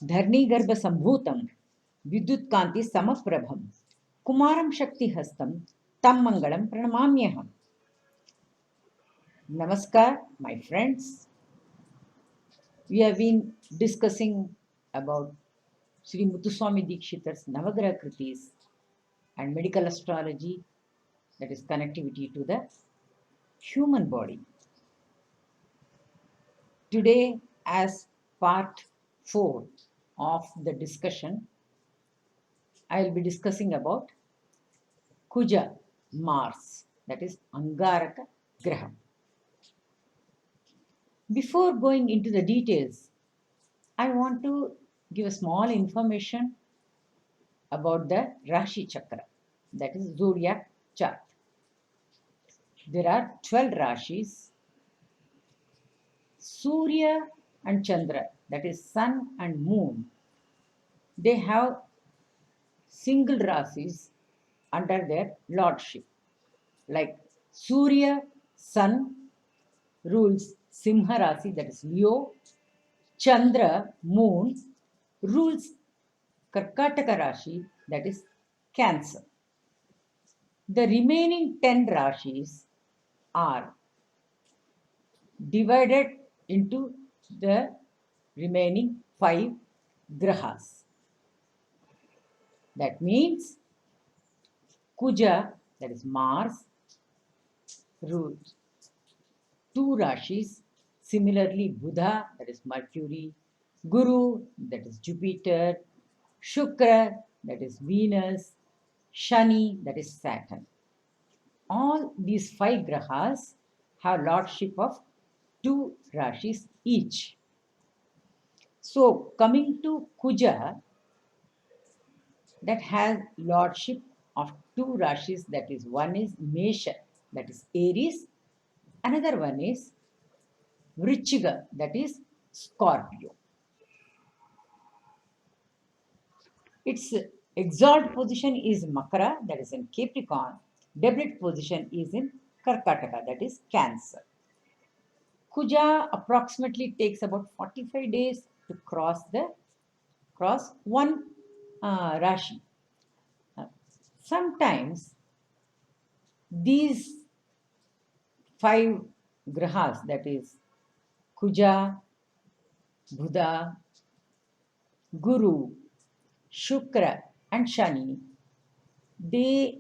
धरणीगर्भसम्भूतं विद्युत्कान्ति समप्रभं कुमारं शक्तिहस्तं तं मङ्गलं प्रणमाम्यहम्. Namaskar, my friends. We have been discussing about Sri Muthuswami Dikshitar's Navagraha Kritis and medical astrology, that is connectivity to the human body. Today, as part 4 of the discussion, I will be discussing about Kuja, Mars, that is Angaraka Graham. Before going into the details, I want to give a small information about the Rashi Chakra, that is zodiac chart. There are 12 Rashis. Surya and Chandra, that is sun and moon, they have single Rashis under their lordship. Like Surya, sun rules Simha Rasi, that is Leo. Chandra, moon, rules Karkataka Rashi, that is Cancer. The remaining 10 Rashis are divided into the remaining 5 Grahas. That means Kuja, that is Mars, rules 2 Rashis. Similarly, Buddha, that is Mercury, Guru, that is Jupiter, Shukra, that is Venus, Shani, that is Saturn. All these 5 Grahas have lordship of 2 Rashis each. So, coming to Kuja, that has lordship of 2 Rashis, that is, one is Mesha, that is Aries, another one is Vrichiga, that is Scorpio. Its exalt position is Makara, that is in Capricorn. Debilite position is in Karkataka, that is Cancer. Kuja approximately takes about 45 days to cross one Rashi. Sometimes these 5 grahas, that is Kuja, Buddha, Guru, Shukra, and Shani, they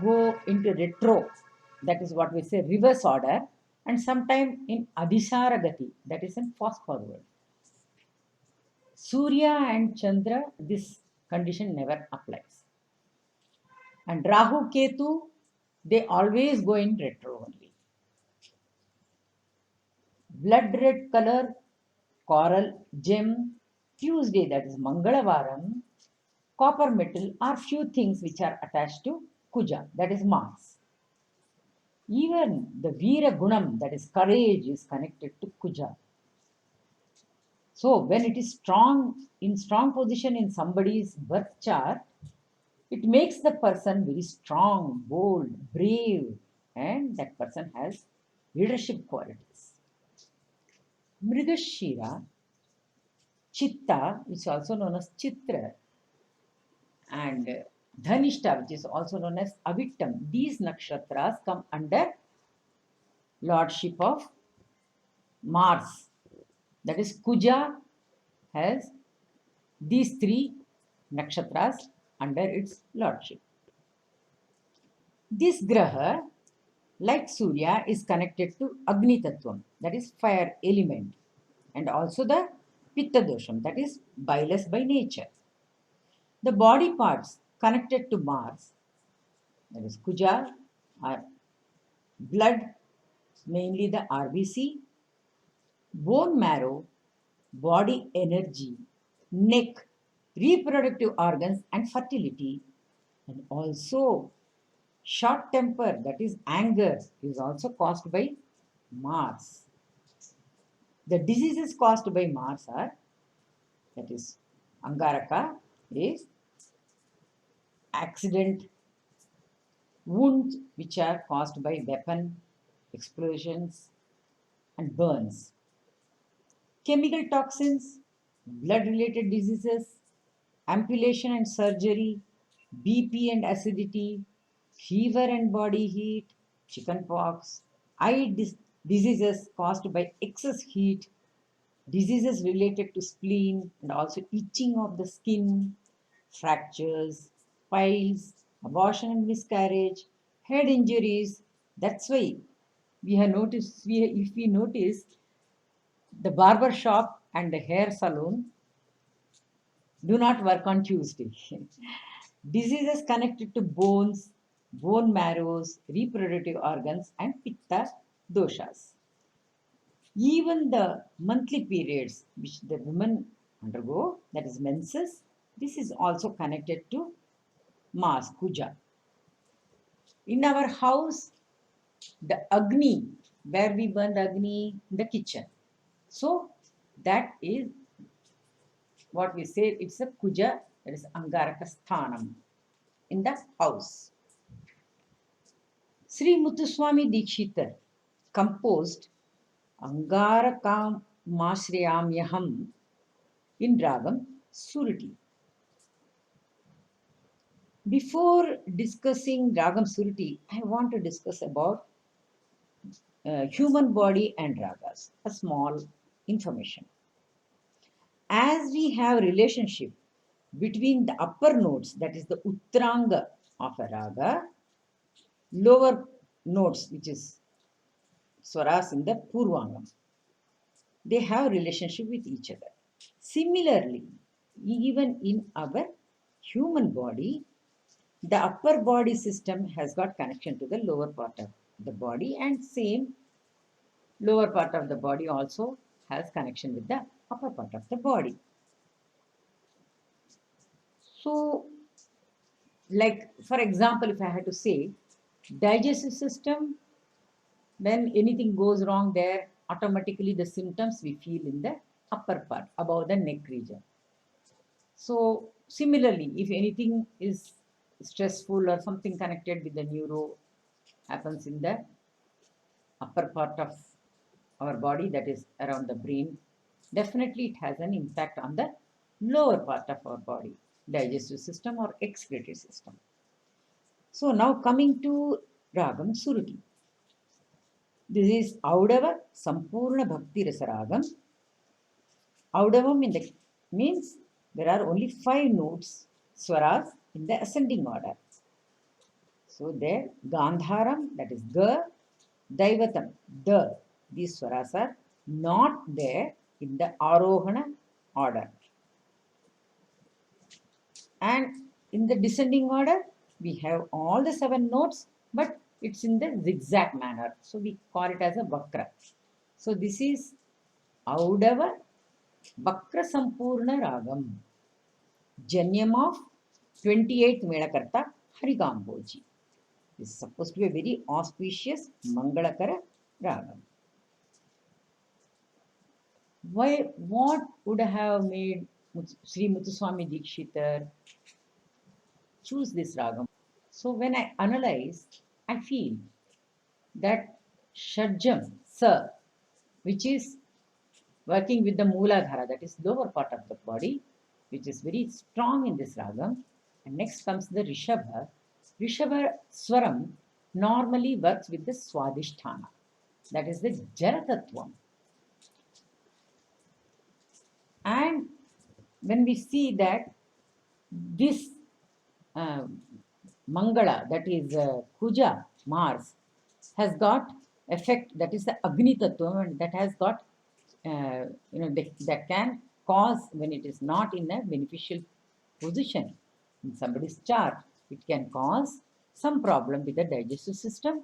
go into retro, that is what we say reverse order, and sometime in Adhisaragati, that is in fast forward. Surya and Chandra, this condition never applies. And Rahu Ketu, they always go in retro only. Blood red color, coral gem, Tuesday, that is Mangalavaram, copper metal are few things which are attached to Kuja, that is Mars. Even the Veera Gunam, that is courage, is connected to Kuja. So when it is in strong position in somebody's birth chart, it makes the person very strong, bold, brave, and that person has leadership qualities. Mrigashira, Chitta, which is also known as Chitra, and Dhanishta, which is also known as Avittam, these nakshatras come under lordship of Mars. That is, Kuja has these 3 nakshatras under its lordship. This graha, like Surya, is connected to Agni Tattvam, that is fire element, and also the Pitta Dosham, that is bilous by nature. The body parts connected to Mars, that is Kuja, are blood, mainly the RBC, bone marrow, body energy, neck, reproductive organs, and fertility, and also short temper, that is anger, is also caused by Mars. The diseases caused by Mars are, that is Angaraka, is accident, wounds which are caused by weapon, explosions, and burns. Chemical toxins, blood related diseases, ampulation and surgery, BP and acidity, fever and body heat, chickenpox, diseases caused by excess heat, diseases related to spleen and also itching of the skin, fractures, piles, abortion and miscarriage, head injuries. That's why we have noticed, if we notice, the barber shop and the hair salon do not work on Tuesday. Diseases connected to bones, bone marrows, reproductive organs, and pitta doshas. Even the monthly periods which the women undergo, that is menses, this is also connected to Mars, Kuja. In our house, the Agni, where we burn the Agni in the kitchen. So that is what we say, it's a Kuja, that is Angaraka Sthanam in the house. Sri Muthuswami Dikshitar composed Angarakam Mashriyamyaham in Ragam Surati. Before discussing Ragam Surati, I want to discuss about human body and ragas, a small information. As we have relationship between the upper notes, that is the Uttaranga of a raga, lower notes, which is swaras in the Purvangam, they have relationship with each other. Similarly, even in our human body, the upper body system has got connection to the lower part of the body, and same lower part of the body also has connection with the upper part of the body. So, like for example, if I had to say, digestive system, when anything goes wrong there, automatically the symptoms we feel in the upper part, above the neck region. So similarly, if anything is stressful or something connected with the neuro happens in the upper part of our body, that is around the brain, definitely it has an impact on the lower part of our body, digestive system or excretory system. So now coming to Ragam Suruti. This is Audava Sampurna Bhakti Rasa Ragam. Audavam in the means there are only 5 notes, swaras in the ascending order. So there Gandharam, that is Ga, Daivatam, the. These swaras are not there in the Arohana order. And in the descending order, we have all the 7 notes, but it's in the zigzag manner. So we call it as a Vakra. So this is Audava Vakra Sampurna Ragam, Janyam of 28th Medakarta Harigamboji. This is supposed to be a very auspicious Mangalakara Ragam. What would have made Sri Muthuswami Dikshitar choose this Ragam? So when I analyze, I feel that Shadjam, Sa, which is working with the Mooladhara, that is lower part of the body, which is very strong in this Ragam. And next comes the Rishabha. Rishabha Swaram normally works with the Swadhisthana, that is the Jaratattvam. And when we see that this Mangala, that is Kuja, Mars, has got effect, that is the Agni Tattva, and that has got, that can cause, when it is not in a beneficial position in somebody's chart, it can cause some problem with the digestive system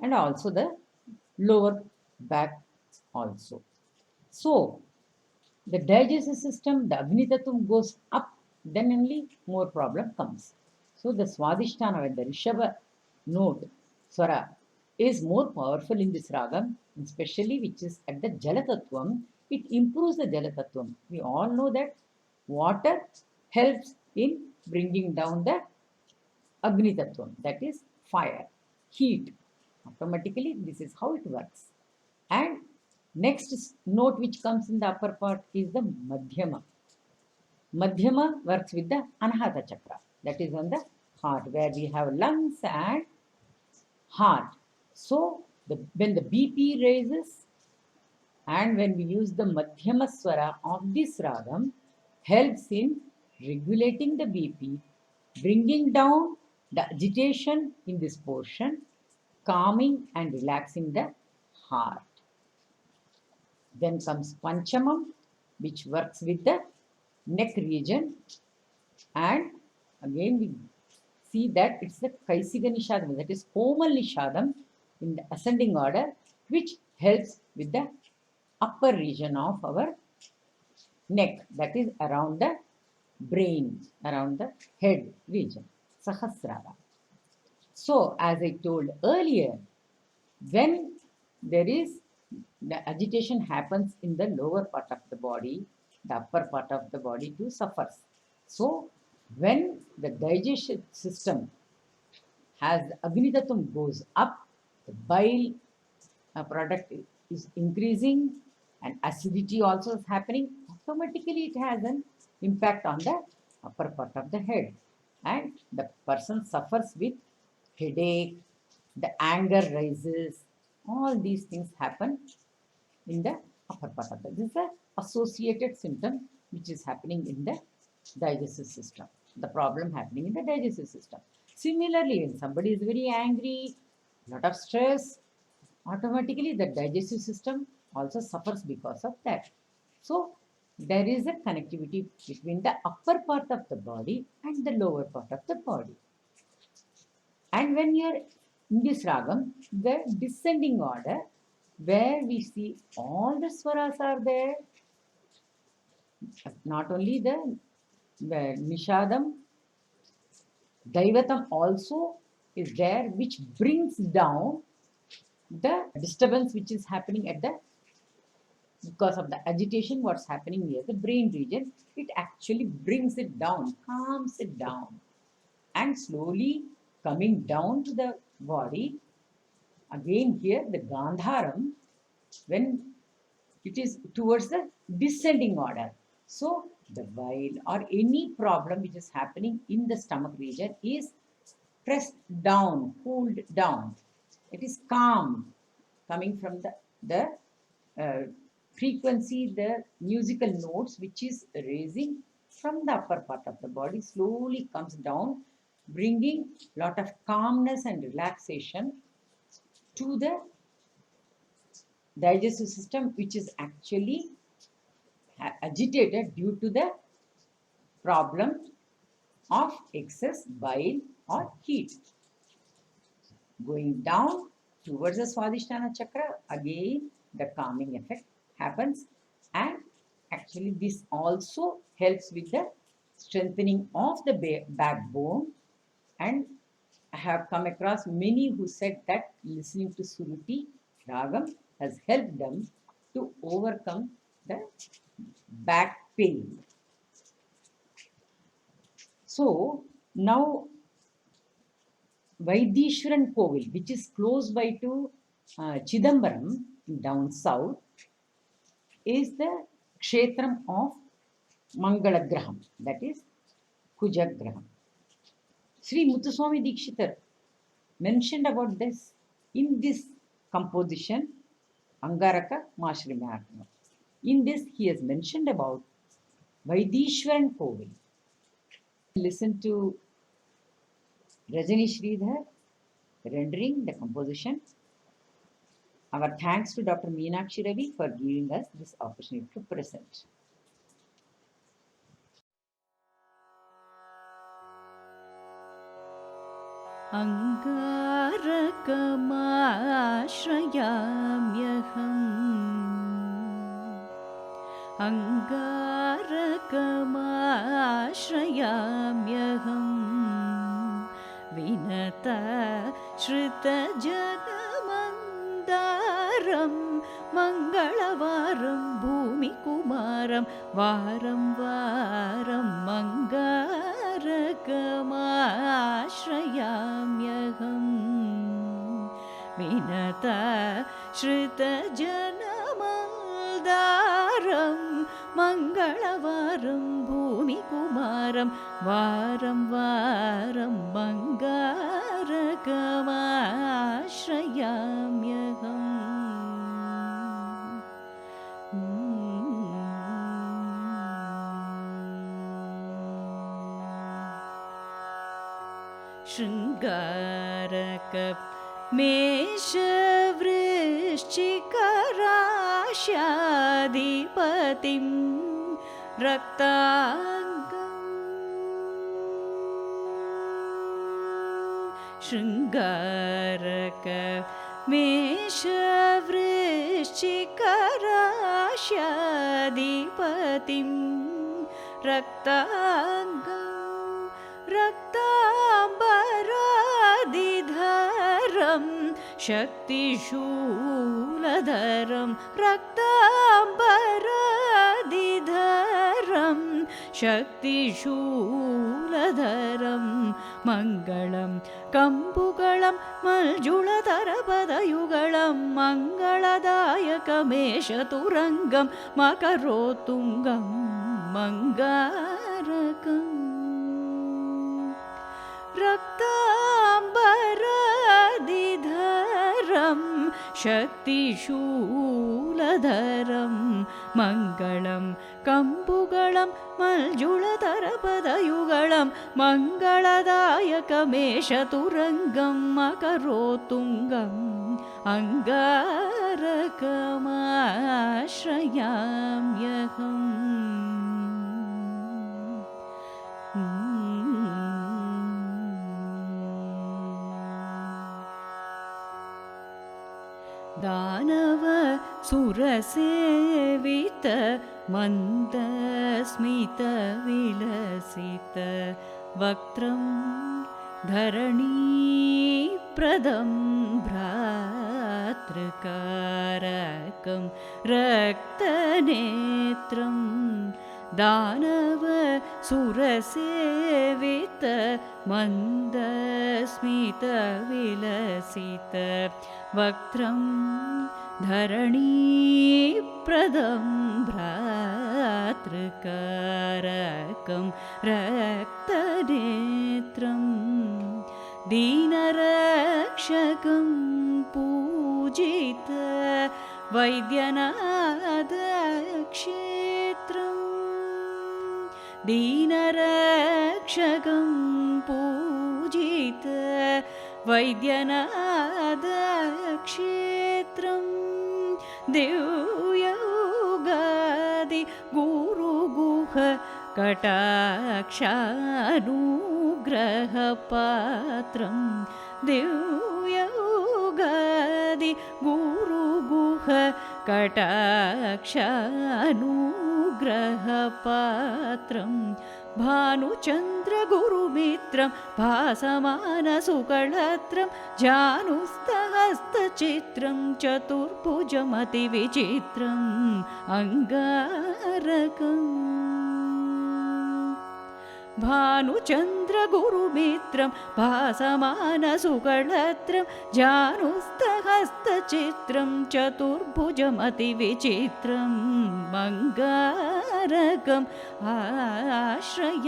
and also the lower back also. So, the digestive system, the Agni Tattvam goes up, then only more problem comes. So the Swadhisthana, the Rishabha note, Swara, is more powerful in this Ragam, especially which is at the Jalatattvam. It improves the Jalatattvam. We all know that water helps in bringing down the Agni Tattvam, that is fire, heat. Automatically, this is how it works. And Next note which comes in the upper part is the Madhyama. Madhyama works with the Anahata Chakra, that is on the heart, where we have lungs and heart. So, when the BP raises and when we use the Madhyama Swara of this ragam, helps in regulating the BP, bringing down the agitation in this portion, calming and relaxing the heart. Then comes Panchamam, which works with the neck region, and again we see that it's the Kaisiga Nishadam, that is Komal Nishadam in the ascending order, which helps with the upper region of our neck, that is around the brain, around the head region, Sahasrara. So, as I told earlier, when there is the agitation happens in the lower part of the body, the upper part of the body too suffers. So, when the digestion system has Agni goes up, the bile product is increasing and acidity also is happening, automatically it has an impact on the upper part of the head, and the person suffers with headache, the anger rises, all these things happen in the upper part of the. This is the associated symptom which is happening in the digestive system. The problem happening in the digestive system. Similarly, when somebody is very angry, lot of stress, automatically the digestive system also suffers because of that. So there is a connectivity between the upper part of the body and the lower part of the body. And when you are in this ragam, the descending order, where we see all the swaras are there, not only the Nishadam, Daivatam also is there, which brings down the disturbance which is happening at the, because of the agitation what's happening near the brain region, it actually brings it down, calms it down, and slowly coming down to the body. Again here the Gandharam, when it is towards the descending order. So the bile or any problem which is happening in the stomach region is pressed down, cooled down. It is calm, coming from the frequency, the musical notes which is raising from the upper part of the body slowly comes down, bringing lot of calmness and relaxation to the digestive system, which is actually agitated due to the problem of excess bile or heat. Going down towards the Swadhisthana chakra, again the calming effect happens, and actually this also helps with the strengthening of the backbone. And I have come across many who said that listening to Suruti Ragam has helped them to overcome the back pain. So now Vaidishwaran Kovil, which is close by to Chidambaram down south, is the Kshetram of Mangalagraham, that is Kujagraham. Sri Muthuswami Dikshitar mentioned about this in this composition, Angaraka Mashrimatma. In this, he has mentioned about Vaidishwaran Kovil. Listen to Rajani Sridhar rendering the composition. Our thanks to Dr. Meenakshi Ravi for giving us this opportunity to present. अङ्गारकमाश्रयाम्यहम् Vinata श्रुतजनमन्दारं मङ्गलवारं भूमिकुमारं वारं वारं अङ्गारकमाश्रयाम्यहम् विनता श्रुतजनमन्दारं दारं मङ्गलवारं भूमिकुमारं वारं वारं मङ्गारकमाश्रयाम्यहम् शृङ्गारक मेषवृश्चिकराश्याधिपतिं रक्ताङ्गम् शृङ्गारक मेषवृश्चिकराश्याधिपतिं रक्ताङ्गम् रक्ताम्बरादिधरं शक्तिशूलधरं रक्ताम्बरादिधरं शक्तिशूलधरं मङ्गलं कम्बुगलं मञ्जुळधरपदयुगलं मङ्गलदायकमेषतुरङ्गं मकरोत्तुङ्गं मङ्गारकम् रक्ताम्बरादिधरं शक्तिशूलधरं मङ्गलं कम्बुगलं मञ्जुळधरपदयुगलं मङ्गलदायकमेषतुरङ्गं मकरोत्तुङ्गम् अङ्गारकमाश्रयाम्यहम् दानव सुरसेवित मन्दस्मित विलसित वक्त्रं धरणीप्रदं भ्रातृकारकं रक्तनेत्रं दानव सुरसेवित मन्दस्मित विलसित वक्त्रं धरणीप्रदं भ्रातृकारकं रक्तनेत्रं दीनरक्षकं पूजित वैद्यनाथक्षेत्रं दीनरक्षकं पूजित वैद्यनाथक्षेत्रं दिव्यौगादि गुरुगुह कटाक्षानुग्रहपात्रं दिव्यौगादि गुरुगुह कटाक्षानुग्रहपात्रं भानुचन्द्रगुरुमित्रं भासमानसुकळत्रं जानुस्तहस्तचित्रं चतुर्भुजमतिविचित्रम् अङ्गारकम् भानुचन्द्रगुरुमित्रं भासमानसुकळत्रं जानुस्तहस्तचित्रं चतुर्भुजमतिविचित्रम् अङ्गारकम् आश्रयाम्यहम्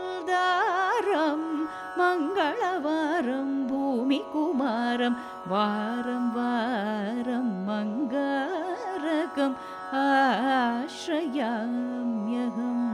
विनताश्रितजनमल्दारं मङ्गलवारं भूमिकुमारं वारं वारं मङ्गारकम् आश्रयाम्यहम्